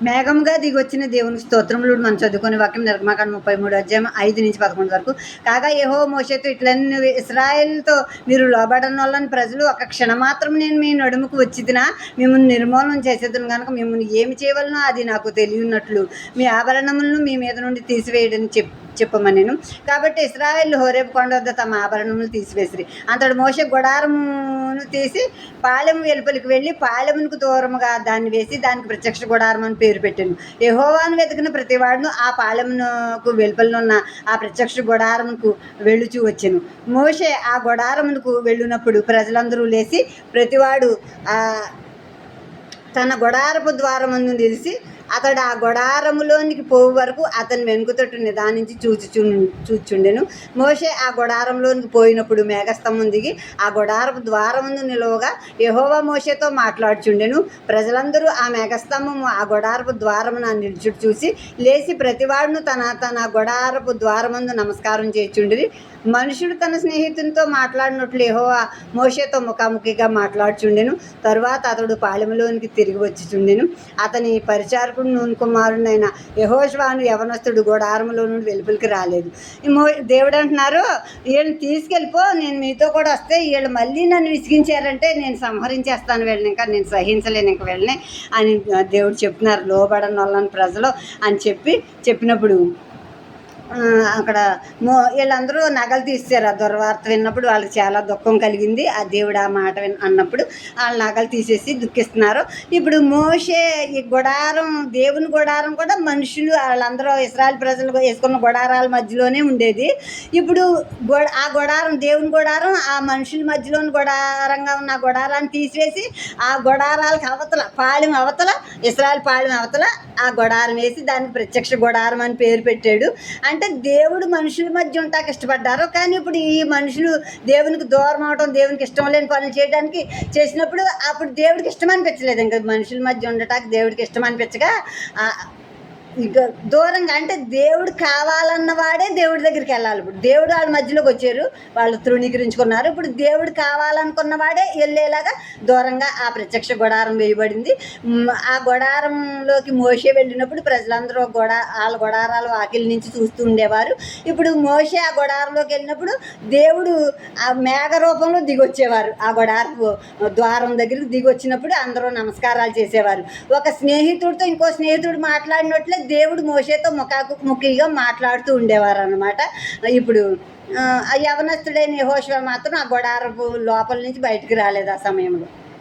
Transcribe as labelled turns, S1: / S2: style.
S1: మేఘంగా దిగొచ్చిన దేవునికి స్తోత్రములు మనం చదువుకునే వాక్యం నిర్గమాకాండం 33 అధ్యాయం 5 నుంచి 11 వరకు. కాగా యెహోవా మోషేతో ఇట్లని ఇశ్రాయేలుతో మీరు లోబడని వల్లని ప్రజలు ఒక క్షణమాత్రం నేను మీ నడుముకు వచ్చిదినా మిమ్మల్ని నిర్మూలన చేసేదను కనుక మిమ్మల్ని ఏమి చేయవలనో అది నాకు తెలియనట్లు మీ ఆభరణములను మీ మీద నుండి తీసివేయడని చెప్పమనేను. కాబట్టి ఇశ్రాయేలు హోరేబు కొండ వద్ద తమ ఆభరణములు తీసివేసిరి. అంతటి మోషే గుడారమును తీసి పాలెం వెలుపలికి వెళ్ళి పాలెమునకు దూరముగా దాన్ని వేసి దానికి ప్రత్యక్ష గుడారం అని పేరు పెట్టాను. యెహోవాను వెతికిన ప్రతివాడును ఆ పాలెమునకు వెలుపలనున్న ఆ ప్రత్యక్ష గుడారమునకు వెళ్ళుచూ వచ్చాను. మోషే ఆ గుడారమునకు వెళ్ళినప్పుడు ప్రజలందరూ లేచి ప్రతివాడు తన గుడారపు ద్వారమందు నిలిచి అతడు ఆ గుడారములోనికి పోవు వరకు అతని వెనుకతోటి నిదానించి చూచుచుండెను. మోషే ఆ గుడారంలోనికి పోయినప్పుడు మేఘస్తంభం దిగి ఆ గుడారపు ద్వారముందు నిలువగా యెహోవా మోషేతో మాట్లాడుచుండెను. ప్రజలందరూ ఆ మేఘస్తంభము ఆ గుడారపు ద్వారమున నిలుచుట చూసి లేచి ప్రతివాడును తన తన గుడారపు ద్వారమందు నమస్కారం చేయుచుండిరి. మనుషుడు తన స్నేహితునితో మాట్లాడినట్లు యెహోవా మోషేతో ముఖాముఖిగా మాట్లాడుచుండెను. తరువాత అతడు పాలెములోనికి తిరిగి వచ్చిచుండెను. అతని పరిచారకుడు నూను కుమారుడైన యెహోషువను యవనస్తుడు గుడారములో నుండి వెలుపలికి రాలేదు. దేవుడు అంటున్నారు, వీళ్ళని తీసుకెళ్ళిపో, నేను మీతో కూడా వస్తే వీళ్ళు మళ్ళీ నన్ను విసిగించారంటే నేను సంహరించేస్తాను వీళ్ళని, ఇంకా నేను సహించలేను ఇంక వీళ్ళని అని దేవుడు చెప్తున్నారు. లోబడని వాళ్ళని ప్రజలు అని చెప్పినప్పుడు అక్కడ వీళ్ళందరూ నగలు తీసారు. ఆ దుర్వార్త విన్నప్పుడు వాళ్ళకి చాలా దుఃఖం కలిగింది. ఆ దేవుడు ఆ మాట అన్నప్పుడు వాళ్ళ నగలు తీసేసి దుఃఖిస్తున్నారు. ఇప్పుడు మోషే ఈ గుడారం, దేవుని గుడారం కూడా మనుషులు వాళ్ళందరూ ఇశ్రాయేలు ప్రజలు వేసుకున్న గుడారాల మధ్యలోనే ఉండేది. ఇప్పుడు ఆ గుడారం, దేవుని గుడారం ఆ మనుషుల మధ్యలోని గుడారంగా ఉన్న ఆ గుడారాన్ని తీసివేసి ఆ గుడారాలకు అవతల పాళెం అవతల, ఇశ్రాయేలు పాళెం అవతల ఆ గుడారం వేసి దానికి ప్రత్యక్ష గుడారం అని పేరు పెట్టాడు. అంటే దేవుడు మనుషుల మధ్య ఉంటాక ఇష్టపడ్డారు. కానీ ఇప్పుడు ఈ మనుషులు దేవునికి దూరం అవడం, దేవునికి ఇష్టం లేని పనులు చేయడానికి చేసినప్పుడు అప్పుడు దేవుడికి ఇష్టం అనిపించలేదు. ఇంకా మనుషుల మధ్య ఉండటానికి దేవుడికి ఇష్టం అనిపించగా ఇక దూరంగా, అంటే దేవుడు కావాలన్న వాడే దేవుడి దగ్గరికి వెళ్ళాలి. ఇప్పుడు దేవుడు వాళ్ళ మధ్యలోకి వచ్చారు, వాళ్ళు తృణీకరించుకున్నారు. ఇప్పుడు దేవుడు కావాలనుకున్న వాడే వెళ్ళేలాగా దూరంగా ఆ ప్రత్యక్ష గుడారం వేయబడింది. ఆ గుడారంలోకి మోషే వెళ్ళినప్పుడు ప్రజలందరూ వాళ్ళ గుడారాల వాకిలి నుంచి చూస్తూ ఉండేవారు. ఇప్పుడు మోషే ఆ గుడారంలోకి వెళ్ళినప్పుడు దేవుడు ఆ మేఘ రూపంలో దిగొచ్చేవారు. ఆ గుడారపు ద్వారం దగ్గరికి దిగొచ్చినప్పుడు అందరూ నమస్కారాలు చేసేవారు. ఒక స్నేహితుడితో ఇంకో స్నేహితుడు మాట్లాడినట్లే దేవుడు మోషేతో ముఖాముఖిగా మాట్లాడుతూ ఉండేవారు అన్నమాట. ఇప్పుడు యవనస్తుడైన యెహోషువ మాత్రం ఆ గుడారపు లోపల నుంచి బయటికి రాలేదు ఆ సమయంలో.